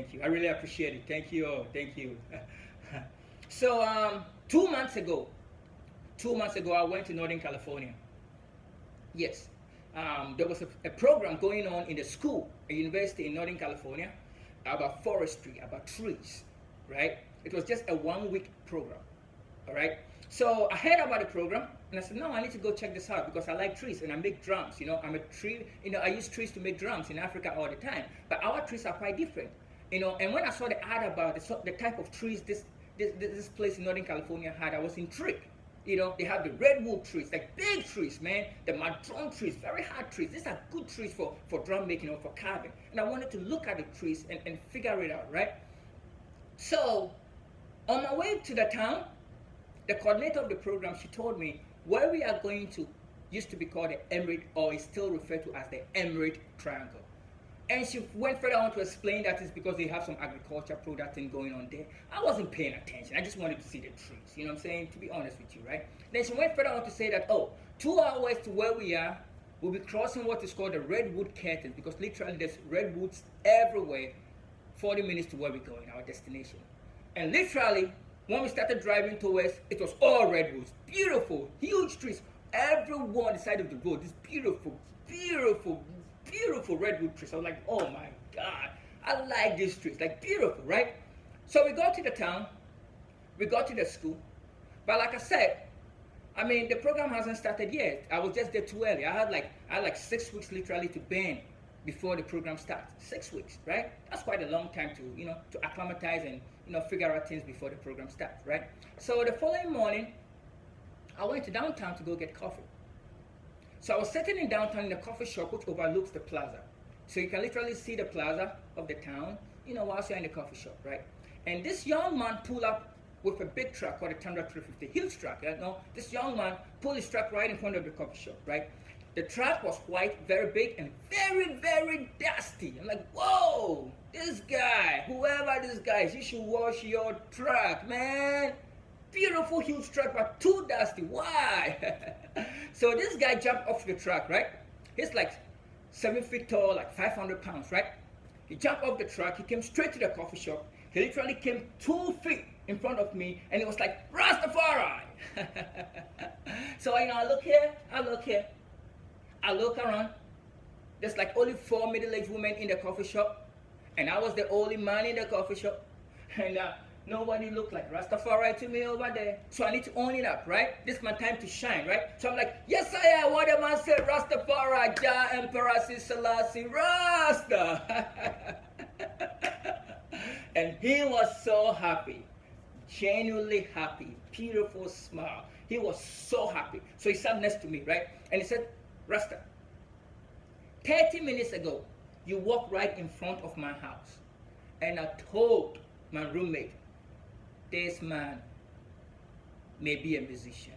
Thank you. I really appreciate it. Thank you. Thank you. So 2 months ago, 2 months ago, I went to Northern California. Yes. There was a program going on in the school, a university in Northern California, about forestry, about trees, right? It was just a 1 week program, all right? So I heard about the program and I said, no, I need to go check this out because I like trees and I make drums. I'm a tree, I use trees to make drums in Africa all the time. But our trees are quite different, and when I saw the ad about the type of trees this place in Northern California had, I was intrigued. They have the redwood trees, like big trees, man. The madron trees, very hard trees. These are good trees for drum making or for carving. And I wanted to look at the trees and figure it out, right? So on my way to the town, the coordinator of the program, she told me where we are going to used to be called the Emerald, or is still referred to as the Emerald Triangle. And she went further on to explain that it's because they have some agriculture product thing going on there. I wasn't paying attention. I just wanted to see the trees. You know what I'm saying? To be honest with you, right? Then she went further on to say that, 2 hours to where we are, we'll be crossing what is called the Redwood Curtain, because literally there's redwoods everywhere. 40 minutes to where we're going, our destination. And literally, when we started driving towards, it was all redwoods. Beautiful, huge trees. Everyone on the side of the road. This beautiful, beautiful, beautiful redwood trees. I was like, oh my God, I like these trees, like beautiful, right? So we got to the town, we got to the school, but like I said, the program hasn't started yet. I was just there too early. I had like 6 weeks literally to burn before the program starts. 6 weeks, right? That's quite a long time to acclimatize and figure out things before the program starts, right? So the following morning, I went to downtown to go get coffee. So I was sitting in downtown in a coffee shop which overlooks the plaza. So you can literally see the plaza of the town, whilst you're in the coffee shop, right? And this young man pulled up with a big truck called a Tundra 350, huge truck. This young man pulled his truck right in front of the coffee shop, right? The truck was white, very big, and very, very dusty. I'm like, whoa, this guy, whoever this guy is, you should wash your truck, man. Beautiful, huge truck, but too dusty. Why? So this guy jumped off the truck, right? He's like 7 feet tall, like 500 pounds, right? He jumped off the truck. He came straight to the coffee shop. He literally came 2 feet in front of me, and he was like, Rastafari! So, I look here, I look here. I look around. There's like only 4 middle-aged women in the coffee shop, and I was the only man in the coffee shop. And nobody looked like Rastafari to me over there. So I need to own it up, right? This is my time to shine, right? So I'm like, yes I am. What the man said, Rastafari, Jah Emperor Selassie, Rasta. And he was so happy, genuinely happy, beautiful smile. He was so happy. So he sat next to me, right? And he said, Rasta, 30 minutes ago, you walked right in front of my house. And I told my roommate, this man may be a musician.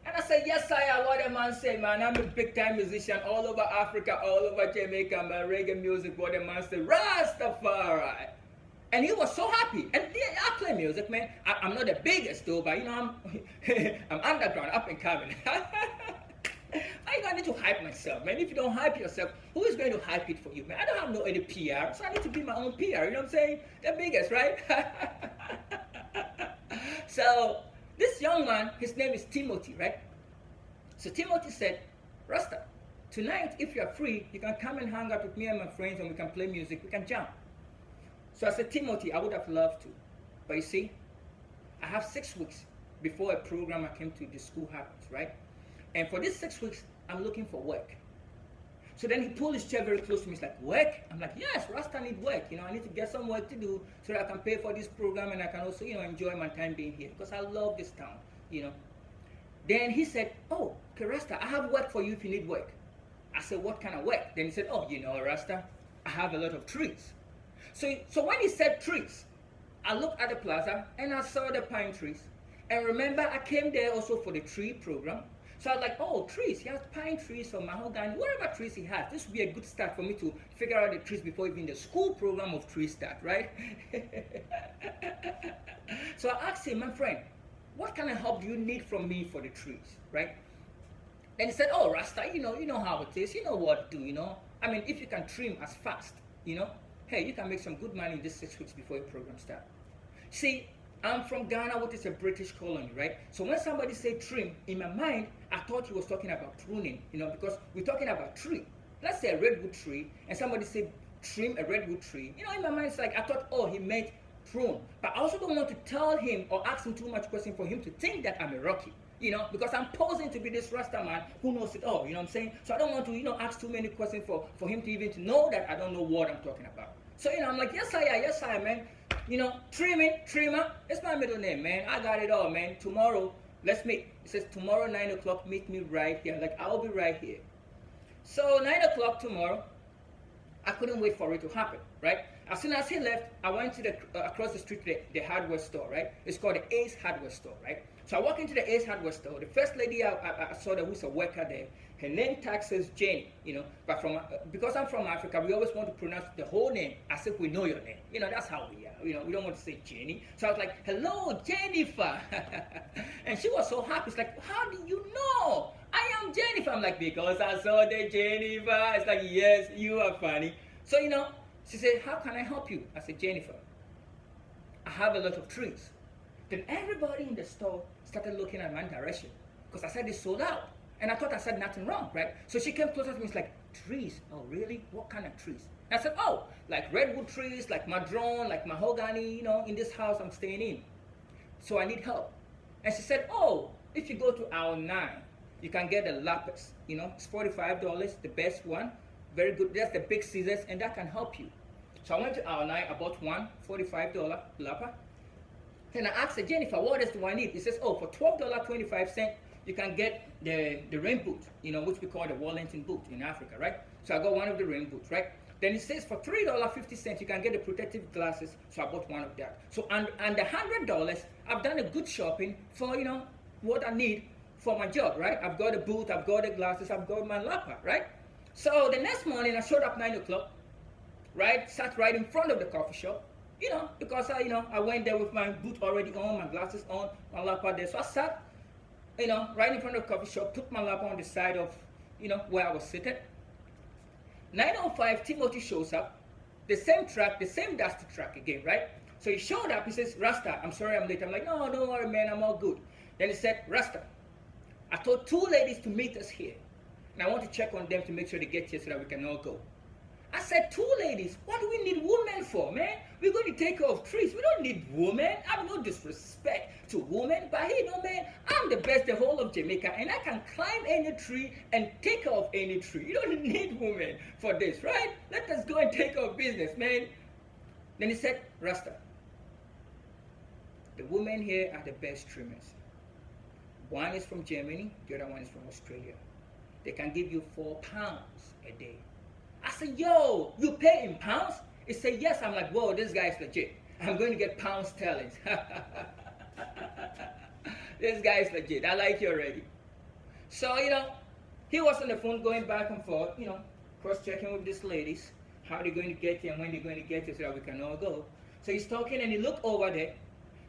And I said, yes, I am. What the man say, man? I'm a big-time musician all over Africa, all over Jamaica, my reggae music. What the man say, Rastafari. And he was so happy. And yeah, I play music, man. I'm not the biggest, though, but, I'm underground, up and coming. I need to hype myself, man. If you don't hype yourself, who is going to hype it for you, man? I don't have no any PR, so I need to be my own PR. You know what I'm saying? The biggest, right? So this young man, his name is Timothy, right? So Timothy said, Rasta, tonight, if you're free, you can come and hang out with me and my friends, and we can play music, we can jam. So I said, Timothy, I would have loved to. But you see, I have 6 weeks before a program I came to the school happens, right? And for these 6 weeks, I'm looking for work. So then he pulled his chair very close to me. He's like, work? I'm like, yes, Rasta need work. I need to get some work to do so that I can pay for this program and I can also, enjoy my time being here because I love this town, Then he said, oh, okay, Rasta, I have work for you if you need work. I said, what kind of work? Then he said, oh, Rasta, I have a lot of trees. So when he said trees, I looked at the plaza and I saw the pine trees. And remember, I came there also for the tree program. So I was like, oh, trees. He has pine trees or mahogany, whatever trees he has. This would be a good start for me to figure out the trees before even the school program of trees start, right? So I asked him, my friend, what kind of help do you need from me for the trees, right? And he said, oh, Rasta, you know how it is. You know what to do, if you can trim as fast, hey, you can make some good money in this 6 weeks before your program starts. See, I'm from Ghana, which is a British colony, right? So when somebody said trim, in my mind, I thought he was talking about pruning, because we're talking about tree. Let's say a redwood tree, and somebody said trim a redwood tree. In my mind, it's like I thought, oh, he meant prune. But I also don't want to tell him or ask him too much question for him to think that I'm a Rocky. Because I'm posing to be this Rasta man who knows it all, you know what I'm saying? So I don't want to, ask too many questions for him to even to know that I don't know what I'm talking about. So, I'm like, yes, I am, man. Trimmer, it's my middle name, man. I got it all, man. Tomorrow, let's meet. It says tomorrow, 9 o'clock, meet me right here. Like, I'll be right here. So, 9 o'clock tomorrow, I couldn't wait for it to happen, right? As soon as he left, I went to across the street to the hardware store, right? It's called the Ace Hardware Store, right? So I walk into the Ace Hardware Store. The first lady I saw there who's a worker there, her name tag says Jenny, but because I'm from Africa, we always want to pronounce the whole name as if we know your name. That's how we are. We don't want to say Jenny. So I was like, hello, Jennifer. And she was so happy. It's like, how do you know? I am Jennifer. I'm like, because I saw the Jennifer. It's like, yes, you are funny. So, she said, how can I help you? I said, Jennifer, I have a lot of trees. Then everybody in the store started looking at my direction because I said it's sold out. And I thought I said nothing wrong, right? So she came closer to me. It's like, trees? Oh, really? What kind of trees? And I said, oh, like redwood trees, like madrone, like mahogany, in this house I'm staying in. So I need help. And she said, oh, if you go to aisle 9, you can get a lapis. It's $45, the best one. Very good. That's the big scissors, and that can help you. So I went to aisle 9, I bought one $45 lapis. Then I asked her, Jennifer, what else do I need? He says, oh, for $12.25, you can get the rain boot, which we call the Wellington boot in Africa, right? So I got one of the rain boots, right? Then it says for $3.50, you can get the protective glasses. So I bought one of that. So and the $100, I've done a good shopping for, what I need for my job, right? I've got a boot, I've got the glasses, I've got my laptop, right? So the next morning, I showed up 9 o'clock, right? Sat right in front of the coffee shop, because I went there with my boot already on, my glasses on, my laptop there. So I sat, right in front of the coffee shop, put my laptop on the side of, where I was seated. 9:05, Timothy shows up, the same truck, the same dusty truck again, right? So he showed up, he says, Rasta, I'm sorry I'm late. I'm like, no, don't worry, man, I'm all good. Then he said, Rasta, I told 2 ladies to meet us here. And I want to check on them to make sure they get here so that we can all go. I said, 2 ladies? What do we need women for, man? We're going to take care of trees. We don't need women. I have no disrespect to women. But hey, man, I'm the best the whole of Jamaica. And I can climb any tree and take care of any tree. You don't need women for this, right? Let us go and take care of business, man. Then he said, Rasta, the women here are the best trimmers. One is from Germany. The other one is from Australia. They can give you £4 a day. I said, yo, you pay in pounds? He said, yes. I'm like, whoa, this guy is legit. I'm going to get pound sterling. This guy is legit. I like you already. So, he was on the phone going back and forth, cross-checking with these ladies. How they're going to get here and when they're going to get here so that we can all go. So he's talking and he looked over there.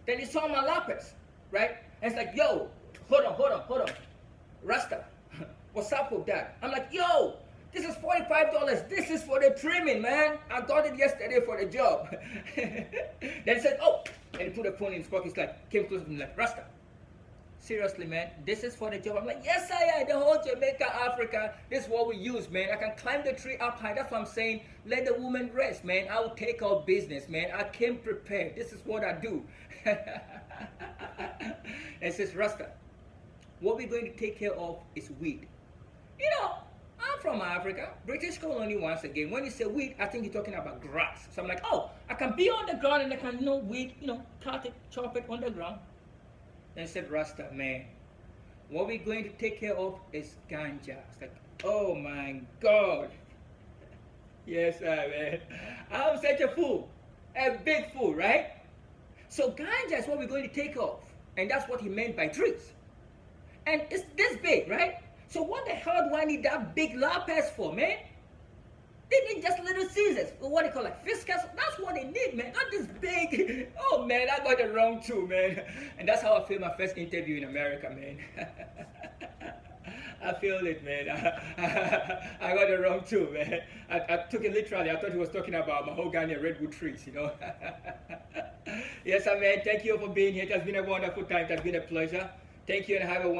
Then he saw my lapis, right? And it's like, yo, hold on. Rasta, what's up with that? I'm like, yo, this is $45. This is for the trimming, man. I got it yesterday for the job. Then he said, oh, and he put the phone in his pocket. He's like, came close to me like, Rasta, seriously, man, this is for the job. I'm like, yes, I am. The whole Jamaica, Africa, this is what we use, man. I can climb the tree up high. That's what I'm saying. Let the woman rest, man. I will take care of business, man. I came prepared. This is what I do. And it says, Rasta, what we're going to take care of is weed. I'm from Africa, British colony once again. When you say weed, I think you're talking about grass. So I'm like, oh, I can be on the ground and I can, weed, cut it, chop it on the ground. Then said, Rasta, man, what we're going to take care of is ganja. It's like, oh my God. Yes, man. I'm such a fool. A big fool, right? So ganja is what we're going to take off. And that's what he meant by trees. And it's this big, right? So what the hell do I need that big lapis for, man? They need just little scissors. What do you call it? Fiscus? That's what they need, man. Not this big. Oh, man, I got it wrong too, man. And that's how I filmed my first interview in America, man. I feel it, man. I got it wrong too, man. I took it literally. I thought he was talking about mahogany and redwood trees, you know. Yes, man. Thank you for being here. It has been a wonderful time. It has been a pleasure. Thank you and have a